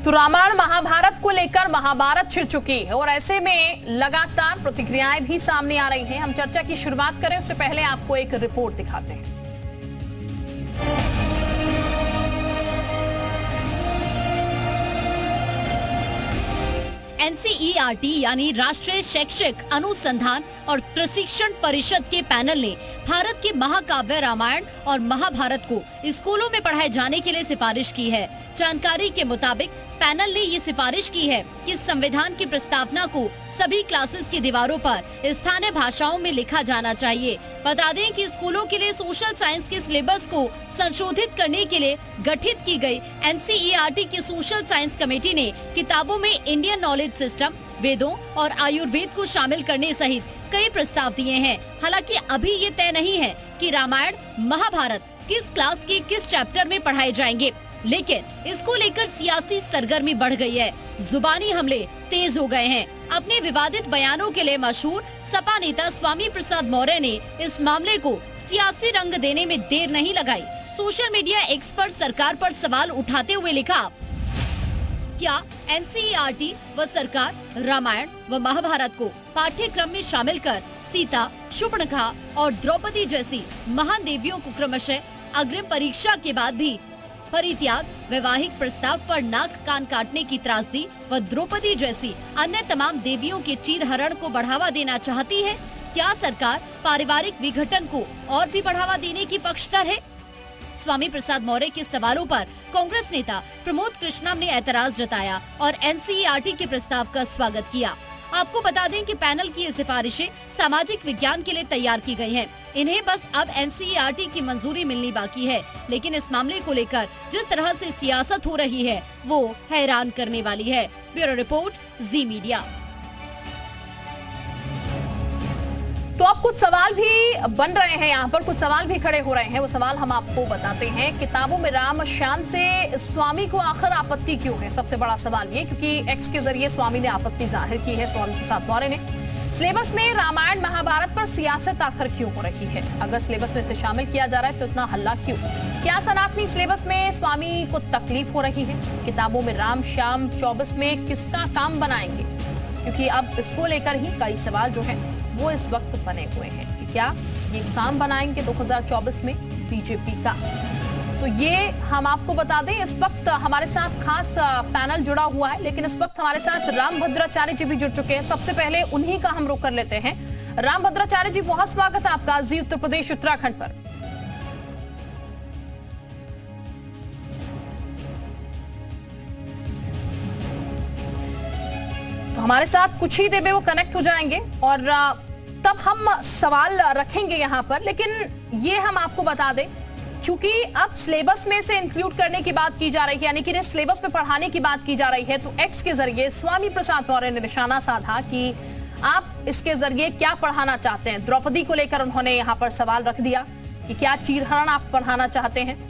तो रामायण महाभारत को लेकर महाभारत छिड़ चुकी है और ऐसे में लगातार प्रतिक्रियाएं भी सामने आ रही हैं। हम चर्चा की शुरुआत करें उससे पहले आपको एक रिपोर्ट दिखाते हैं। एनसीईआरटी यानी राष्ट्रीय शैक्षिक अनुसंधान और प्रशिक्षण परिषद के पैनल ने भारत के महाकाव्य रामायण और महाभारत को स्कूलों में पढ़ाए जाने के लिए सिफारिश की है। जानकारी के मुताबिक पैनल ने ये सिफारिश की है कि संविधान की प्रस्तावना को सभी क्लासेस की दीवारों पर स्थानीय भाषाओं में लिखा जाना चाहिए। बता दें कि स्कूलों के लिए सोशल साइंस के सिलेबस को संशोधित करने के लिए गठित की गई एनसीईआरटी की सोशल साइंस कमेटी ने किताबों में इंडियन नॉलेज सिस्टम, वेदों और आयुर्वेद को शामिल करने सहित कई प्रस्ताव दिए हैं। हालांकि अभी ये तय नहीं है कि रामायण महाभारत किस क्लास के किस चैप्टर में पढ़ाए जाएंगे, लेकिन इसको लेकर सियासी सरगर्मी बढ़ गई है। जुबानी हमले तेज हो गए हैं। अपने विवादित बयानों के लिए मशहूर सपा नेता स्वामी प्रसाद मौर्य ने इस मामले को सियासी रंग देने में देर नहीं लगाई। सोशल मीडिया एक्स पर सरकार पर सवाल उठाते हुए लिखा, क्या एनसीईआरटी व सरकार रामायण व महाभारत को पाठ्यक्रम में शामिल कर सीता, शूर्पणखा और द्रौपदी जैसी महान देवियों को क्रमशः अग्रिम परीक्षा के बाद भी परित्याग, वैवाहिक प्रस्ताव पर नाक कान काटने की त्रासदी व द्रौपदी जैसी अन्य तमाम देवियों के चीरहरण को बढ़ावा देना चाहती है? क्या सरकार पारिवारिक विघटन को और भी बढ़ावा देने की पक्षधर है? स्वामी प्रसाद मौर्य के सवालों पर कांग्रेस नेता प्रमोद कृष्णम ने ऐतराज जताया और एनसीईआरटी के प्रस्ताव का स्वागत किया। आपको बता दें कि पैनल की ये सिफारिशें सामाजिक विज्ञान के लिए तैयार की गई हैं। इन्हें बस अब एनसीईआरटी की मंजूरी मिलनी बाकी है, लेकिन इस मामले को लेकर जिस तरह से सियासत हो रही है वो हैरान करने वाली है। ब्यूरो रिपोर्ट, जी मीडिया। तो अब कुछ सवाल भी बन रहे हैं, यहाँ पर कुछ सवाल भी खड़े हो रहे हैं। वो सवाल हम आपको बताते हैं। किताबों में राम श्याम से स्वामी को आखिर आपत्ति क्यों है? सबसे बड़ा सवाल ये, क्योंकि एक्स के जरिए स्वामी ने आपत्ति जाहिर की है, स्वामी प्रसाद मौर्य ने। सिलेबस में रामायण महाभारत पर सियासत आखिर क्यों हो रही है? अगर सिलेबस में से शामिल किया जा रहा है तो इतना हल्ला क्यों? क्या सनातनी सिलेबस में स्वामी को तकलीफ हो रही है? किताबों में राम श्याम 24 में किसका काम बनाएंगे? क्योंकि अब इसको लेकर ही कई सवाल जो है वो इस वक्त बने हुए हैं कि क्या ये काम बनाएंगे 2024 में बीजेपी का। तो ये हम आपको बता दें, इस वक्त हमारे साथ खास पैनल जुड़ा हुआ है, लेकिन इस वक्त हमारे साथ रामभद्राचार्य जी भी जुड़ चुके हैं। सबसे पहले उन्हीं का हम रुख कर लेते हैं। रामभद्राचार्य जी, बहुत स्वागत है आपका जी उत्तर प्रदेश उत्तराखंड पर। तो हमारे साथ कुछ ही देर में वो कनेक्ट हो जाएंगे और तब हम सवाल रखेंगे यहाँ पर। लेकिन ये हम आपको बता दें, चूंकि अब सिलेबस में से इंक्लूड करने की बात की जा रही है, यानी कि सिलेबस में पढ़ाने की बात की जा रही है, तो एक्स के जरिए स्वामी प्रसाद मौर्य ने निशाना साधा कि आप इसके जरिए क्या पढ़ाना चाहते हैं। द्रौपदी को लेकर उन्होंने यहाँ पर सवाल रख दिया कि क्या चीरहरण आप पढ़ाना चाहते हैं।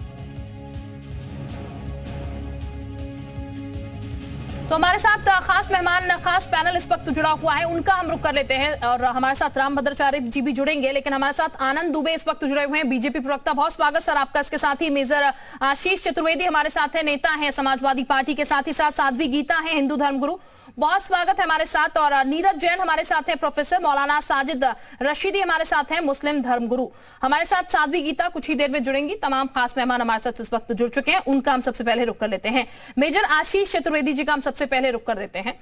तो हमारे साथ खास मेहमान, खास पैनल इस वक्त जुड़ा हुआ है, उनका हम रुख कर लेते हैं और हमारे साथ रामभद्राचार्य जी भी जुड़ेंगे, लेकिन हमारे साथ आनंद दुबे इस वक्त जुड़े हुए हैं, बीजेपी प्रवक्ता। बहुत स्वागत सर आपका। इसके साथ ही मेजर आशीष चतुर्वेदी हमारे साथ है, नेता है समाजवादी पार्टी के, साथ ही साथ साध्वी गीता है, हिंदू धर्मगुरु, बहुत स्वागत है हमारे साथ। और नीरज जैन हमारे साथ है, प्रोफेसर मौलाना साजिद रशीदी हमारे साथ हैं, मुस्लिम धर्मगुरु। हमारे साथ साध्वी गीता कुछ ही देर में जुड़ेंगी। तमाम खास मेहमान हमारे साथ इस वक्त जुड़ चुके हैं, उनका हम सबसे पहले रुख कर लेते हैं। मेजर आशीष चतुर्वेदी जी का हम सबसे पहले रुख कर देते हैं।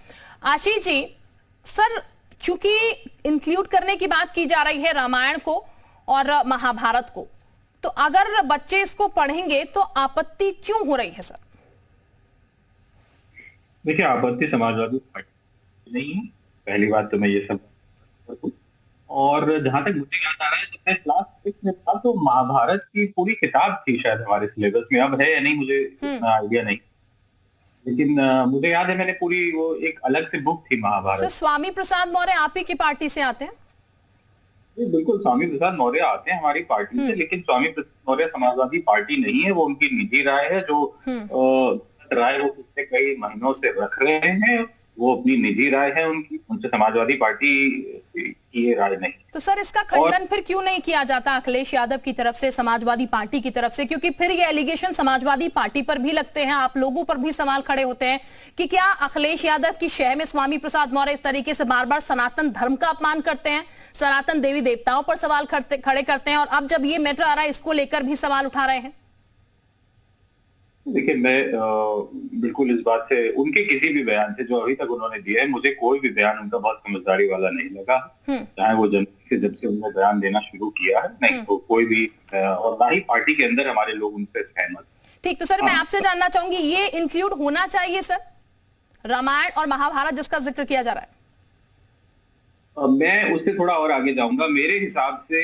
आशीष जी, सर चूंकि इंक्लूड करने की बात की जा रही है रामायण को और महाभारत को, तो अगर बच्चे इसको पढ़ेंगे तो आपत्ति क्यों हो रही है सर? देखिए, आपत्ति समाजवादी पार्टी नहीं है, पहली बात तो मैं ये सब। और जहां तक मुझे याद आ रहा है, जब मैं क्लास 6 में था तो महाभारत की पूरी किताब थी शायद हमारे सिलेबस में। अब है या नहीं मुझे इतना आइडिया नहीं, लेकिन मुझे याद है मैंने पूरी वो एक अलग से बुक थी महाभारत। स्वामी प्रसाद मौर्य आप ही की पार्टी से आते हैं? बिल्कुल, स्वामी प्रसाद मौर्य आते हैं हमारी पार्टी से, लेकिन स्वामी प्रसाद मौर्य समाजवादी पार्टी नहीं है। वो उनकी निजी राय है, जो राय वो पिछले कई महीनों से रख रहे हैं। वो अपनी निजी राय है उनकी, उनसे समाजवादी पार्टी की ये राय नहीं। तो सर इसका खंडन फिर क्यों नहीं किया जाता अखिलेश यादव की तरफ से, समाजवादी पार्टी की तरफ से? क्योंकि फिर ये एलिगेशन समाजवादी पार्टी पर भी लगते हैं, आप लोगों पर भी सवाल खड़े होते हैं कि क्या अखिलेश यादव की शह में स्वामी प्रसाद मौर्य इस तरीके से बार बार सनातन धर्म का अपमान करते हैं, सनातन देवी देवताओं पर सवाल खड़े करते हैं, और अब जब ये मैटर आ रहा है इसको लेकर भी सवाल उठा रहे हैं। देखिए, मैं बिल्कुल इस बात से, उनके किसी भी बयान से जो अभी तक उन्होंने दिया है, मुझे कोई भी बयान उनका बहुत समझदारी वाला नहीं लगा। चाहे वो जब से उन्होंने बयान देना शुरू किया है, नहीं तो कोई भी, और ना ही पार्टी के अंदर हमारे लोग उनसे सहमत। ठीक, तो सर मैं आपसे जानना चाहूंगी, ये इंक्लूड होना चाहिए सर रामायण और महाभारत जिसका जिक्र किया जा रहा है? मैं उससे थोड़ा और आगे जाऊंगा। मेरे हिसाब से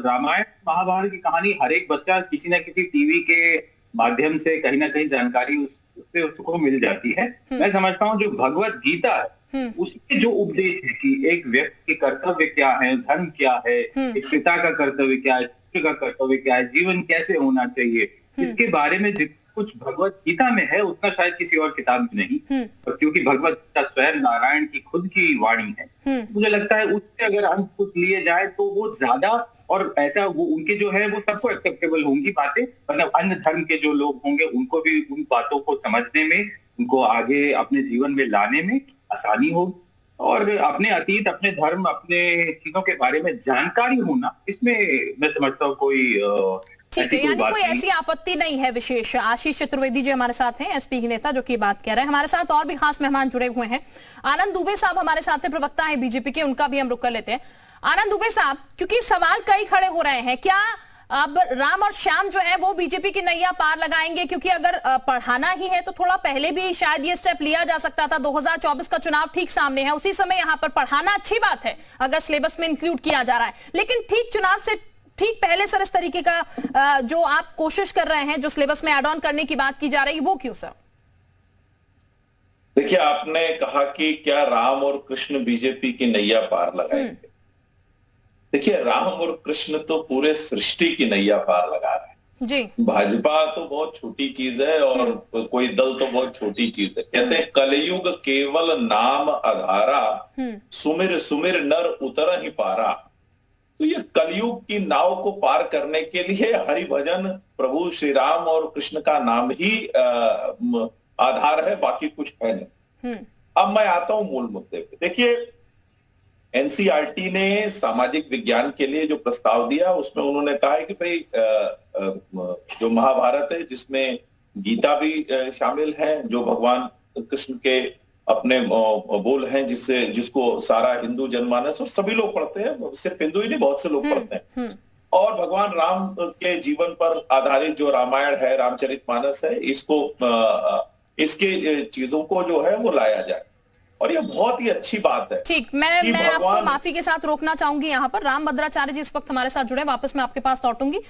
रामायण महाभारत की कहानी हर एक बच्चा किसी न किसी टीवी के माध्यम से कहीं ना कहीं जानकारी उससे उसको मिल जाती है। मैं समझता हूँ जो भगवत गीता है उसके जो उपदेश है कि एक व्यक्ति के कर्तव्य क्या है, धर्म क्या है, एक पिता का कर्तव्य क्या है, शिष्य का कर्तव्य क्या है, जीवन कैसे होना चाहिए, इसके बारे में जितना कुछ भगवत गीता में है उतना शायद किसी और किताब में नहीं। और क्योंकि भगवत गीता स्वयं नारायण की खुद की वाणी है, मुझे लगता है उससे अगर अंश कुछ लिए जाए तो वो ज्यादा, और ऐसा वो उनके जो है वो सबको एक्सेप्टेबल होंगी बातें, मतलब अन्य धर्म के जो लोग होंगे उनको भी उन बातों को समझने में, उनको आगे अपने जीवन में लाने में आसानी होगी, और अपने अतीत, अपने धर्म, अपने चीजों के बारे में जानकारी होना, इसमें मैं समझता हूँ कोई ठीक है, यानी कोई ऐसी आपत्ति नहीं है विशेष। आशीष चतुर्वेदी जी हमारे साथ हैं, एसपी की नेता, जो की बात कह रहे हैं। हमारे साथ और भी खास मेहमान जुड़े हुए हैं। आनंद दुबे साहब हमारे साथ हैं, प्रवक्ता है बीजेपी के, उनका भी हम रुख कर लेते हैं। आनंद दुबे साहब, क्योंकि सवाल कई खड़े हो रहे हैं, क्या अब राम और श्याम जो है वो बीजेपी की नैया पार लगाएंगे? क्योंकि अगर पढ़ाना ही है तो थोड़ा पहले भी शायद ये स्टेप लिया जा सकता था। 2024 का चुनाव ठीक सामने है, उसी समय यहाँ पर पढ़ाना अच्छी बात है अगर सिलेबस में इंक्लूड किया जा रहा है, लेकिन ठीक चुनाव से ठीक पहले सर इस तरीके का जो आप कोशिश कर रहे हैं, जो सिलेबस में एड ऑन करने की बात की जा रही है, वो क्यों सर? देखिए, आपने कहा कि क्या राम और कृष्ण बीजेपी की नैया पार लगाएंगे। देखिए, राम और कृष्ण तो पूरे सृष्टि की नैया पार लगा रहे हैं जी। भाजपा तो बहुत छोटी चीज है और कोई दल तो बहुत छोटी चीज है। कहते हैं कलयुग केवल नाम आधारा, सुमिर सुमिर नर उतर ही पारा। तो ये कलयुग की नाव को पार करने के लिए हरि भजन, प्रभु श्री राम और कृष्ण का नाम ही आधार है, बाकी कुछ है नहीं। अब मैं आता हूं मूल मुद्दे पे। देखिए, एनसीईआरटी ने सामाजिक विज्ञान के लिए जो प्रस्ताव दिया उसमें उन्होंने कहा है कि भाई जो महाभारत है जिसमें गीता भी शामिल है, जो भगवान कृष्ण के अपने बोल हैं, जिसको सारा हिंदू जनमानस और सभी लोग पढ़ते हैं, सिर्फ हिंदू ही नहीं बहुत से लोग पढ़ते हैं, और भगवान राम के जीवन पर आधारित जो रामायण है, रामचरितमानस है, इसके चीजों को जो है वो लाया जाए, और ये बहुत ही अच्छी बात है। ठीक, मैं आपको माफी के साथ रोकना चाहूंगी यहाँ पर। राम भद्राचार्य जी इस वक्त हमारे साथ जुड़े, वापस मैं आपके पास लौटूंगी।